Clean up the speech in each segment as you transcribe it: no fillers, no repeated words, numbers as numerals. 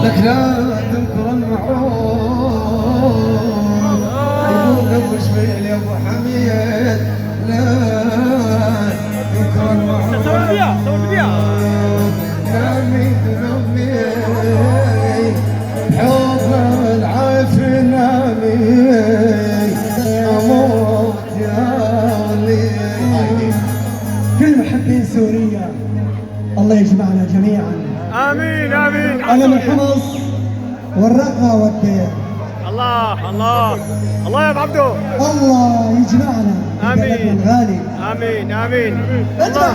لك لا تنكر المعروف يقول ابو شبيل يا ابو حميد لا تنكر المعروف نامي نامي بحب العافية نامي اموت يا ولي. كل محبين سوريا الله يجمعنا جميعا. امين امين. انا من حمص والرقة والدير. الله الله الله يا ابو عبدو. الله يجمعنا في بلدنا الغالي. امين امين. الله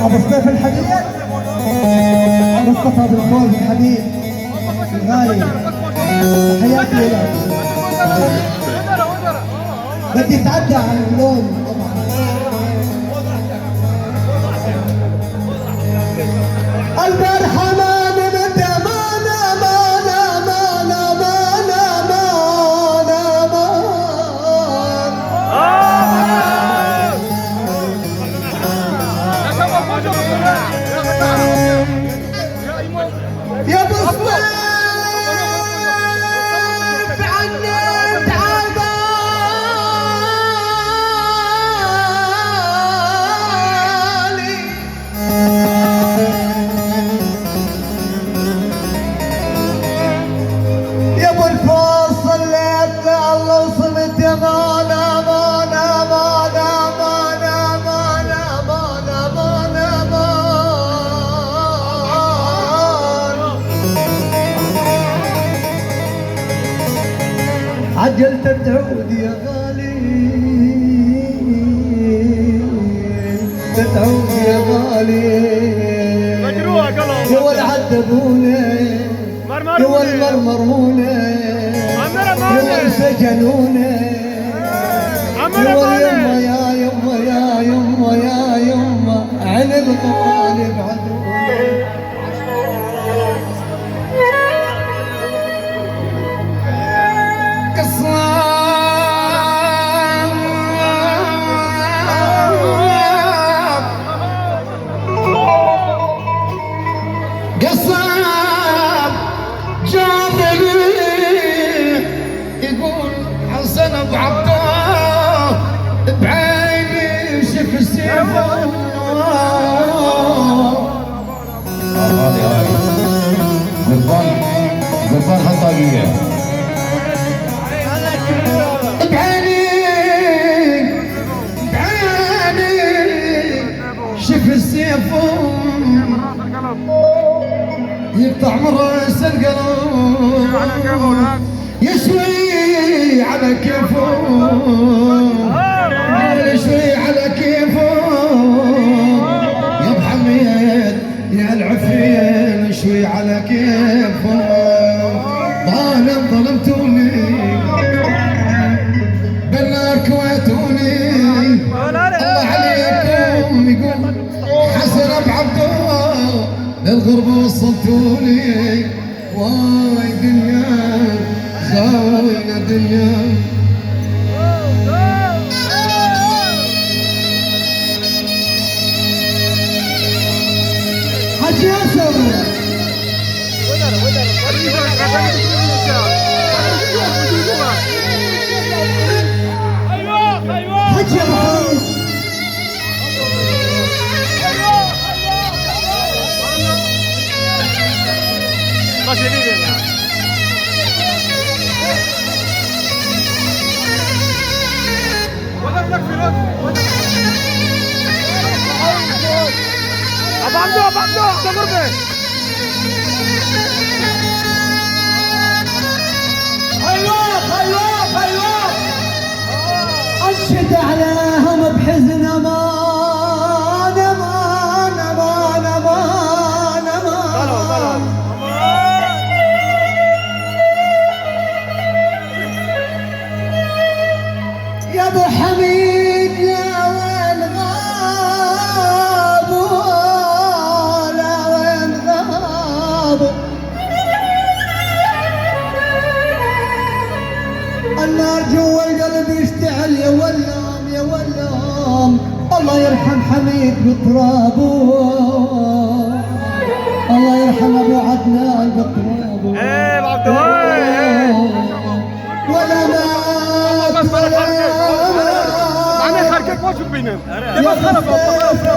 ابو سيف الحديد مصطفى بن خوف الحديد الغالي تحياتي له. بدي اتعدى على اللون طبعا. البارحة ما نمت مانا مانا مانا مانا يا ابو سويف عني تعبالي يا ابو الفوز صليت الله وصلت يا مانا مانا مانا مانا مانا مانا مانا مانا عجلت تعود يا غالي تعود يا غالي مجروح قلب يا ولد عذبوني يا ولد مرمروني يا ولد سجنوني يا ولد يما يا يما يا يما يا يما عن الغالب عذبوني. قصاب جابلي يقول حسن ابو عبده بعيني شف السيف. هذه هاي قربان حطاقية بعيني شف السيف يقطع مرس القلب يشوي على كيفه يشوي على كيفه يا ابو حميد يا العفرين يشوي على كيفه. ظلمتوني بالنار كويتوني الله عليكم يقول حسن ابو عبده للغربة وصلتوني واي دنيا خاوينا دنيا. حاج ياسر حاج يا ابو بس جديد يعني. ابو عبدو ابو عبدو غربه حيوان انشد عليهم بحزن امان امان امان امان امان. يا ابو حميد يا وين غاب ولا وين غاب حميد بترابه، الله يرحم ابو عدنان بترابه. ايه بعبدو ولا مات ولا معناه خارجك ما تشوف بينهم.